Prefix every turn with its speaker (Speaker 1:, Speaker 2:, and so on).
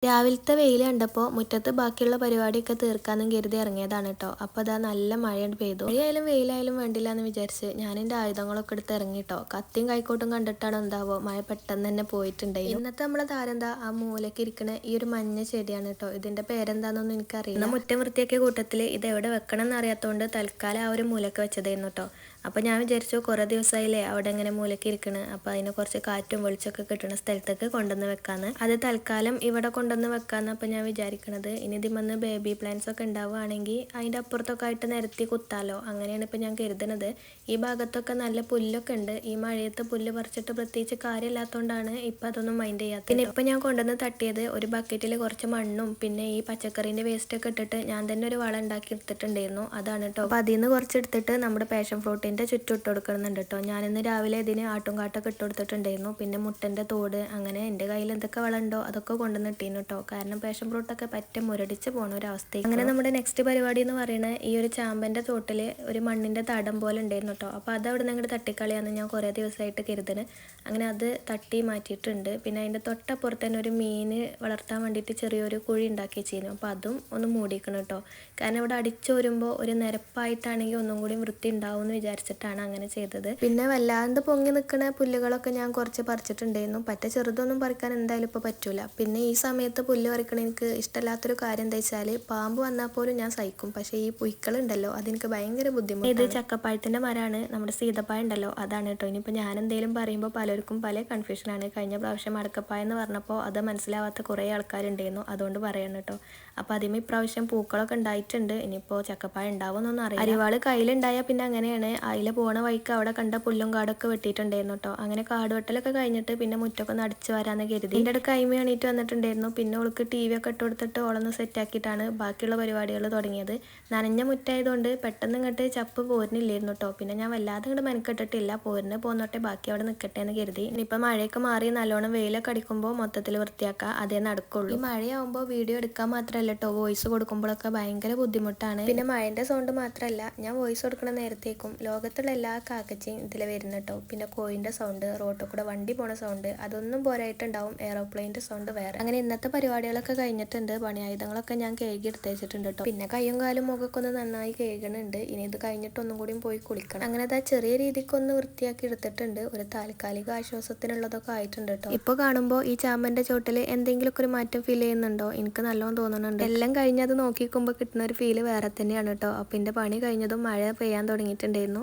Speaker 1: രാവിലത്തെ വെയിൽ കണ്ടപ്പോൾ മുറ്റത്ത് ബാക്കിയുള്ള പരിപാടിയൊക്കെ തീർക്കാന്നും കരുതി ഇറങ്ങിയതാണ് കേട്ടോ. അപ്പോൾ അതാ നല്ല മഴയാണ് പെയ്തു. മഴയായാലും വെയിലായാലും വേണ്ടില്ല എന്ന് വിചാരിച്ച് ഞാൻ എൻ്റെ ആയുധങ്ങളൊക്കെ എടുത്ത് ഇറങ്ങിട്ടോ. കത്തിയും കൈക്കോട്ടും കണ്ടിട്ടാണ് എന്താവോ മഴ പെട്ടെന്ന് തന്നെ പോയിട്ടുണ്ട്. ഇന്നത്തെ നമ്മളെ താരെന്താ ആ മൂലക്ക് ഇരിക്കണ ഈ ഒരു മഞ്ഞ ചെടിയാണ് കേട്ടോ. ഇതിന്റെ പേരെന്താണെന്നൊന്നും എനിക്കറിയില്ല. മുറ്റം വൃത്തിയാക്കിയ കൂട്ടത്തിൽ ഇത് എവിടെ വെക്കണം എന്നറിയാത്തതുകൊണ്ട് തൽക്കാലം ആ ഒരു മൂലക്ക് വെച്ചതായിരുന്നു കേട്ടോ. അപ്പോൾ ഞാൻ വിചാരിച്ചു കുറേ ദിവസമായില്ലേ അവിടെ ഇങ്ങനെ മൂലക്ക് ഇരിക്കണ്, അപ്പോൾ അതിന് കുറച്ച് കാറ്റും വെളിച്ചൊക്കെ കിട്ടുന്ന സ്ഥലത്തേക്ക് കൊണ്ടുവന്ന് വെക്കാന്ന്. അത് തൽക്കാലം ഇവിടെ കൊണ്ടുവന്ന് വെക്കാന്ന് അപ്പോൾ ഞാൻ വിചാരിക്കണത്. ഇനി ഇതിൽ ബേബി പ്ലാന്റ്സ് ഒക്കെ ഉണ്ടാവുകയാണെങ്കിൽ അതിൻ്റെ അപ്പുറത്തൊക്കെ ആയിട്ട് നിരത്തി കുത്താലോ, അങ്ങനെയാണ് ഇപ്പോൾ ഞാൻ കരുതുന്നത്. ഈ ഭാഗത്തൊക്കെ നല്ല പുല്ലൊക്കെ ഉണ്ട്. ഈ മഴയത്ത് പുല്ല് പറിച്ചിട്ട് പ്രത്യേകിച്ച് കാര്യമില്ലാത്തതുകൊണ്ടാണ് ഇപ്പം അതൊന്നും മൈൻഡ് ചെയ്യാത്തത്. പിന്നെ ഇപ്പം ഞാൻ കൊണ്ടുവന്ന് തട്ടിയത് ഒരു ബക്കറ്റിൽ കുറച്ച് മണ്ണും പിന്നെ ഈ പച്ചക്കറീൻ്റെ വേസ്റ്റൊക്കെ ഇട്ടിട്ട് ഞാൻ തന്നെ ഒരു വളം ഉണ്ടാക്കി എടുത്തിട്ടുണ്ടായിരുന്നു. അതാണ് കേട്ടോ. അപ്പോൾ അതിൽ നിന്ന് കുറച്ച് എടുത്തിട്ട് നമ്മുടെ പാഷൻ ഫ്രൂട്ടിൻ്റെ ചുറ്റും ഇട്ട് കൊടുക്കുന്നുണ്ട് കേട്ടോ. ഞാനിന്ന് രാവിലെ ഇതിന് ആട്ടും കാട്ടൊക്കെ ഇട്ട് കൊടുത്തിട്ടുണ്ടായിരുന്നു. പിന്നെ മുട്ടൻ്റെ തോട്, അങ്ങനെ എൻ്റെ കയ്യിൽ എന്തൊക്കെ വളം ഉണ്ടോ അതൊക്കെ കൊണ്ടുവന്ന് ഇട്ടീന്നു കേട്ടോ. കാരണം പാഷൻ ഫ്രൂട്ടൊക്കെ പറ്റ മുരടിച്ച് പോണ ഒരു അവസ്ഥ. അങ്ങനെ നമ്മുടെ നെക്സ്റ്റ് പരിപാടി എന്ന് പറയുന്നത് ഈ ഒരു ചാമ്പൻ്റെ തോട്ടിൽ ഒരു മണ്ണിൻ്റെ തടം പോലെ ഉണ്ടായിരുന്നു കേട്ടോ. അപ്പോൾ അത് അവിടെ നിന്ന് അങ്ങോട്ട് തട്ടിക്കളിയാന്ന് ഞാൻ കുറേ ദിവസമായിട്ട് കരുതണ്. അങ്ങനെ അത് തട്ടി മാറ്റിയിട്ടുണ്ട്. പിന്നെ അതിൻ്റെ തൊട്ടപ്പുറത്ത് തന്നെ ഒരു മീൻ വളർത്താൻ വേണ്ടിയിട്ട് ചെറിയൊരു കുഴി ഉണ്ടാക്കി വെച്ചിരുന്നു. അപ്പോൾ അതും ഒന്ന് മൂടിക്കണം കേട്ടോ. കാരണം ഇവിടെ അടിച്ചു വരുമ്പോൾ ഒരു നിരപ്പായിട്ടാണെങ്കിൽ ഒന്നും കൂടി വൃത്തി ഉണ്ടാവും എന്ന് വിചാരിച്ചിട്ടാണ് അങ്ങനെ ചെയ്തത്. പിന്നെ വല്ലാണ്ട് പൊങ്ങി നിൽക്കുന്ന പുല്ലുകളൊക്കെ ഞാൻ കുറച്ച് പറിച്ചിട്ടുണ്ടായിരുന്നു. പറ്റ ചെറുതൊന്നും പറിക്കാൻ എന്തായാലും ഇപ്പോൾ പറ്റൂല. പിന്നെ ഈ സമയത്ത് പുല്ല് പറിക്കണ എനിക്ക് ഇഷ്ടമില്ലാത്തൊരു കാര്യം എന്താ വെച്ചാൽ പാമ്പ് വന്നാൽ പോലും ഞാൻ സഹിക്കും. പക്ഷേ ഈ പുഴുക്കളുണ്ടല്ലോ അതെനിക്ക് ഭയങ്കര ബുദ്ധിമുട്ട്. ഇത് ചക്കപ്പായത്തിൻ്റെ മരമാണ്, നമ്മുടെ സീതപ്പായ ഉണ്ടല്ലോ അതാണ് കേട്ടോ. ഇനിയിപ്പോൾ ഞാൻ എന്തെങ്കിലും പറയുമ്പോൾ പലർക്കും പല കൺഫ്യൂഷനാണ്. കഴിഞ്ഞ പ്രാവശ്യം അടക്കപ്പായ എന്ന് പറഞ്ഞപ്പോൾ അത് മനസ്സിലാവാത്ത കുറേ ആൾക്കാരുണ്ടായിരുന്നു, അതുകൊണ്ട് പറയണം കേട്ടോ. അപ്പോൾ അതിന് ഇപ്രാവശ്യം പൂക്കളൊക്കെ ഉണ്ടായിട്ടുണ്ട്. ഇനിയിപ്പോൾ ചക്കപ്പായ ഉണ്ടാവുമെന്നൊന്നും അറിയാം. അരിവാള് കയ്യിലുണ്ടായാൽ പിന്നെ അങ്ങനെയാണ്. അതിൽ പോണ വഴിക്ക് അവിടെ കണ്ട പുല്ലും കാടൊക്കെ വെട്ടിയിട്ടുണ്ടായിരുന്നു കേട്ടോ. അങ്ങനെ കാട് വെട്ടലൊക്കെ കഴിഞ്ഞിട്ട് പിന്നെ മുറ്റൊക്കെ ഒന്ന് അടിച്ചു വരാമെന്ന് കരുതി. എൻ്റെ അടുത്ത് കൈമ എണീറ്റ് വന്നിട്ടുണ്ടായിരുന്നു. പിന്നെ അവൾക്ക് ടി വി ഒക്കെ ഇട്ട് കൊടുത്തിട്ട് ഓളൊന്ന് സെറ്റാക്കിയിട്ടാണ് ബാക്കിയുള്ള പരിപാടികൾ തുടങ്ങിയത്. നനഞ്ഞ മുറ്റായതുകൊണ്ട് പെട്ടെന്ന് ഇങ്ങോട്ട് ചപ്പ് പോരുന്നില്ലായിരുന്നു കേട്ടോ. പിന്നെ ഞാൻ വല്ലാതെ ഇങ്ങോട്ട് മെനക്കെട്ടിട്ടില്ല, പോരുന്ന് പോന്നോട്ടെ ബാക്കി അവിടെ നിൽക്കട്ടെ എന്ന് കരുതി. ഇനിയിപ്പോൾ മഴയൊക്കെ മാറി നല്ലോണം വെയിലൊക്കെ അടിക്കുമ്പോൾ മൊത്തത്തിൽ വൃത്തിയാക്കുക, അതേ നടക്കുള്ളൂ. ഈ മഴയാകുമ്പോൾ വീഡിയോ എടുക്കാൻ മാത്രമല്ല കേട്ടോ, വോയിസ് കൊടുക്കുമ്പോഴൊക്കെ ഭയങ്കര ബുദ്ധിമുട്ടാണ്. പിന്നെ മഴൻ്റെ സൗണ്ട് മാത്രമല്ല, ഞാൻ വോയിസ് കൊടുക്കുന്ന നേരത്തേക്കും ലോകത്തുള്ള എല്ലാ കാക്കച്ചയും ഇതിൽ വരുന്നു കേട്ടോ. പിന്നെ കോയിൻ്റെ സൗണ്ട്, റോട്ടിൽ കൂടെ വണ്ടി പോണ സൗണ്ട്, അതൊന്നും പോരായിട്ടുണ്ടാവും എയറോപ്ലെയിൻ്റെ സൗണ്ട് വേറെ. അങ്ങനെ ഇന്നത്തെ പരിപാടികളൊക്കെ കഴിഞ്ഞിട്ടുണ്ട്. പണിയായുധങ്ങളൊക്കെ ഞാൻ കേകി എടുത്ത് വെച്ചിട്ടുണ്ട് കേട്ടോ. പിന്നെ കയ്യും കാലും മുഖമൊക്കെ ഒന്ന് നന്നായി കേൾക്കുന്നുണ്ട്. ഇനി ഇത് കഴിഞ്ഞിട്ട് ഒന്നും കൂടി പോയി കുളിക്കണം. അങ്ങനെ അത് ചെറിയ രീതിക്ക് ഒന്ന് വൃത്തിയാക്കി എടുത്തിട്ടുണ്ട്. ഒരു താൽക്കാലിക ആശ്വാസത്തിനുള്ളതൊക്കെ ആയിട്ടുണ്ട് കേട്ടോ. ഇപ്പോൾ കാണുമ്പോൾ ഈ ചാമ്പൻ്റെ ചോട്ടിൽ എന്തെങ്കിലുമൊക്കെ ഒരു മാറ്റം ഫീൽ ചെയ്യുന്നുണ്ടോ? എനിക്ക് നല്ലോണം തോന്നുന്നുണ്ട്. എല്ലാം കഴിഞ്ഞത് നോക്കിക്കുമ്പോൾ കിട്ടുന്ന ഒരു ഫീല് വേറെ തന്നെയാണ് കേട്ടോ. അപ്പം എൻ്റെ പണി കഴിഞ്ഞതും മഴ പെയ്യാൻ തുടങ്ങിയിട്ടുണ്ടായിരുന്നു.